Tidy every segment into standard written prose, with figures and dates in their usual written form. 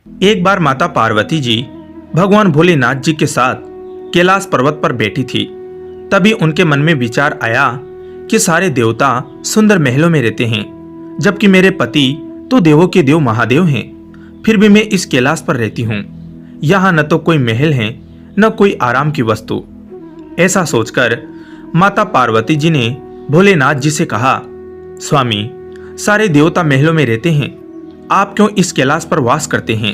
एक बार माता पार्वती जी भगवान भोलेनाथ जी के साथ कैलाश पर्वत पर बैठी थी। तभी उनके मन में विचार आया कि सारे देवता सुंदर महलों में रहते हैं, जबकि मेरे पति तो देवों के देव महादेव हैं। फिर भी मैं इस कैलाश पर रहती हूँ। यहाँ न तो कोई महल है न कोई आराम की वस्तु। ऐसा सोचकर माता पार्वती जी ने भोलेनाथ जी से कहा, स्वामी, सारे देवता महलों में रहते हैं, आप क्यों इस कैलाश पर वास करते हैं?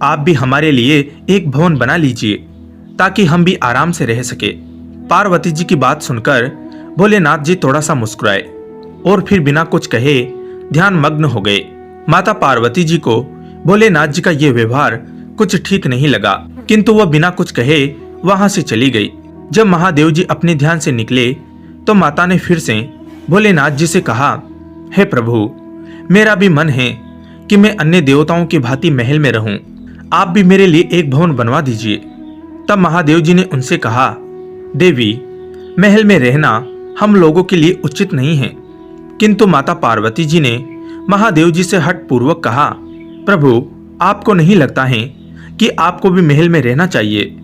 आप भी हमारे लिए एक भवन बना लीजिए ताकि हम भी आराम से रह सके। पार्वती जी की बात सुनकर भोलेनाथ जी थोड़ा सा मुस्कुराए और फिर बिना कुछ कहे ध्यान मग्न हो गए। माता पार्वती जी को भोलेनाथ जी का ये व्यवहार कुछ ठीक नहीं लगा, किंतु वह बिना कुछ कहे वहां से चली गई। जब महादेव जी अपने ध्यान से निकले तो माता ने फिर से भोलेनाथ जी से कहा, हे प्रभु, मेरा भी मन है कि मैं अन्य देवताओं की भांति महल में रहूं। आप भी मेरे लिए एक भवन बनवा दीजिए। तब महादेव जी ने उनसे कहा, देवी, महल में रहना हम लोगों के लिए उचित नहीं है। किंतु माता पार्वती जी ने महादेव जी से हठ पूर्वक कहा, प्रभु, आपको नहीं लगता है कि आपको भी महल में रहना चाहिए?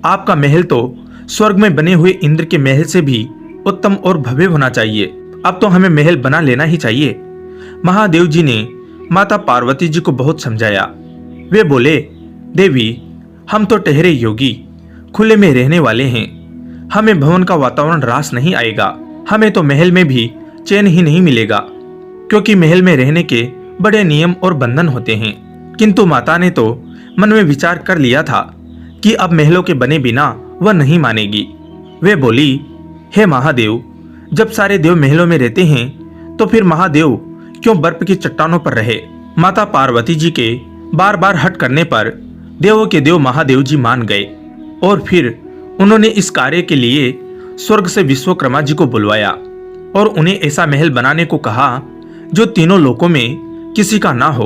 आपका महल तो स्वर्ग में बने हुए इंद्र के महल से भी उत्तम और भव्य होना चाहिए। अब तो हमें महल बना लेना ही चाहिए। महादेव जी ने माता पार्वती जी को बहुत समझाया। वे बोले, देवी, हम तो ठहरे योगी, खुले में रहने वाले हैं। हमें भवन का वातावरण रास नहीं आएगा। हमें तो महल में भी चैन ही नहीं मिलेगा, क्योंकि महल में रहने के बड़े नियम और बंधन होते हैं। किंतु माता ने तो मन में विचार कर लिया था कि अब महलों के बने बिना वह नहीं मानेगी। वे बोली, हे महादेव, जब सारे देव महलों में रहते हैं तो फिर महादेव क्यों बर्फ की चट्टानों पर रहे? माता पार्वती जी के बार बार हट करने पर देवों के देव महादेव जी मान गए और फिर उन्होंने इस कार्य के लिए स्वर्ग से विश्वकर्मा जी को बुलवाया और उन्हें ऐसा महल बनाने को कहा जो तीनों लोकों में किसी का ना हो।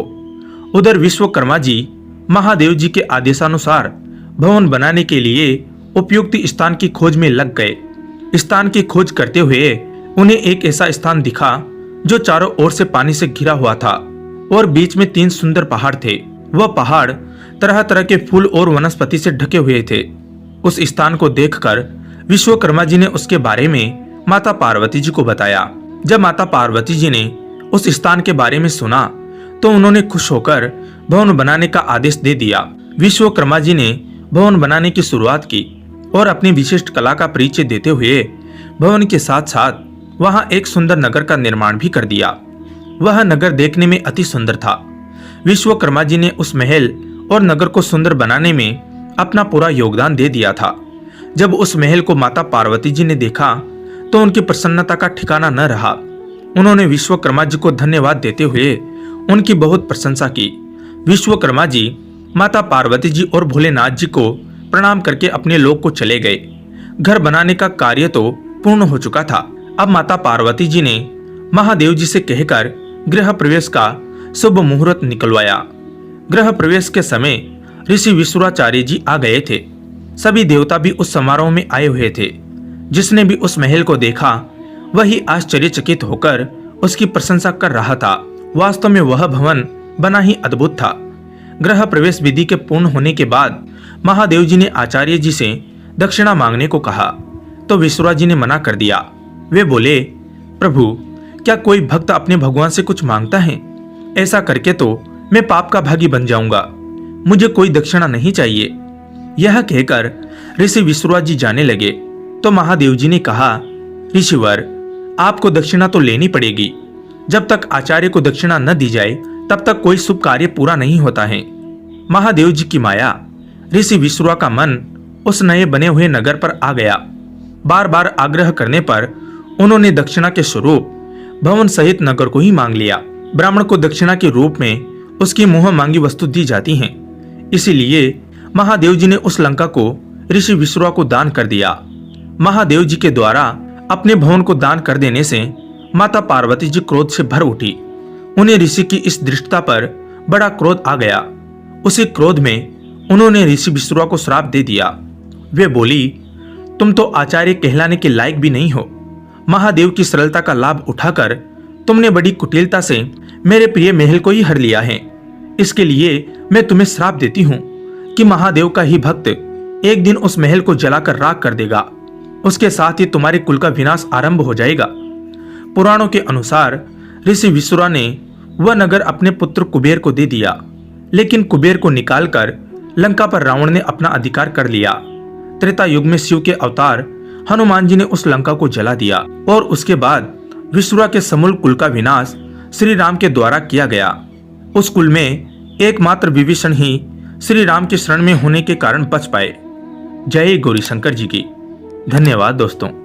उधर विश्वकर्मा जी महादेव जी के आदेशानुसार भवन बनाने के लिए उपयुक्त स्थान की खोज में लग गए। स्थान की खोज करते हुए उन्हें एक ऐसा स्थान दिखा जो चारों ओर से पानी से घिरा हुआ था और बीच में 3 सुंदर पहाड़ थे। वह पहाड़ तरह तरह के फूल और वनस्पति से ढके हुए थे। उस स्थान को देखकर विश्वकर्मा जी ने उसके बारे में माता पार्वती जी को बताया। जब माता पार्वती जी ने उस स्थान के बारे में सुना तो उन्होंने खुश होकर भवन बनाने का आदेश दे दिया। विश्वकर्मा जी ने भवन बनाने की शुरुआत की और अपनी विशिष्ट कला का परिचय देते हुए भवन के साथ साथ वहां एक सुंदर नगर का निर्माण भी कर दिया। वह नगर देखने में अति सुंदर था। विश्वकर्मा जी ने उस महल और नगर को सुंदर बनाने में अपना पूरा योगदान दे दिया था। जब उस महल को माता पार्वती जी ने देखा तो उनकी प्रसन्नता का ठिकाना न रहा। उन्होंने विश्वकर्मा जी को धन्यवाद देते हुए उनकी बहुत प्रशंसा की। विश्वकर्मा जी माता पार्वती जी और भोलेनाथ जी को प्रणाम करके अपने लोक को चले गए। घर बनाने का कार्य तो पूर्ण हो चुका था। अब माता पार्वती जी ने महादेव जी से कहकर गृह प्रवेश का शुभ मुहूर्त निकलवाया। गृह प्रवेश के समय ऋषि विश्वाचार्य जी आ गए थे। सभी देवता भी उस समारोह में आए हुए थे। जिसने भी उस महल को देखा वही आश्चर्यचकित होकर उसकी प्रशंसा कर रहा था। वास्तव में वह भवन बना ही अद्भुत था। गृह प्रवेश विधि के पूर्ण होने के बाद महादेव जी ने आचार्य जी से दक्षिणा मांगने को कहा तो विश्वा जी ने मना कर दिया। वे बोले, प्रभु, क्या कोई भक्त अपने भगवान से कुछ मांगता है? ऐसा करके तो मैं पाप का भागी बन जाऊंगा। मुझे कोई दक्षिणा नहीं चाहिए। यह कहकर ऋषि विश्वा जी जाने लगे तो महादेव जी ने कहा, ऋषिवर, आपको दक्षिणा तो लेनी पड़ेगी। जब तक आचार्य को दक्षिणा न दी जाए तब तक कोई शुभ कार्य पूरा नहीं होता है। महादेव जी की माया ऋषि विश्वा का मन उस नए बने हुए नगर पर आ गया। बार बार आग्रह करने पर उन्होंने दक्षिणा के स्वरूप भवन सहित नगर को ही मांग लिया। ब्राह्मण को दक्षिणा के रूप में उसकी मुंह मांगी वस्तु दी जाती है। इसीलिए महादेव जी ने उस लंका को ऋषि विश्वा को दान कर दिया। महादेव जी के द्वारा अपने भवन को दान कर देने से माता पार्वती जी क्रोध से भर उठी। उन्हें ऋषि की इस दृष्टता पर बड़ा क्रोध आ गया। उसी क्रोध में उन्होंने ऋषि विश्वा को श्राप दे दिया। वे बोली, तुम तो आचार्य कहलाने के लायक भी नहीं हो। महादेव की सरलता का लाभ उठाकर तुमने बड़ी कुटिलता से मेरे प्रिय महल को ही हर लिया है। इसके लिए मैं तुम्हें श्राप देती हूँ कि महादेव का ही भक्त एक दिन उस महल को जलाकर राख कर देगा। उसके साथ ही तुम्हारे कुल का विनाश आरंभ हो जाएगा। पुराणों के अनुसार ऋषि विश्रुवा ने वह नगर अपने पुत्र कुबेर को दे दिया, लेकिन कुबेर को निकालकर लंका पर रावण ने अपना अधिकार कर लिया। त्रेता युग में शिव के अवतार हनुमान जी ने उस लंका को जला दिया और उसके बाद विश्रुवा के समूल कुल का विनाश श्री राम के द्वारा किया गया। उस कुल में एकमात्र विभीषण ही श्री राम के शरण में होने के कारण बच पाए। जय गौरी शंकर जी की। धन्यवाद दोस्तों।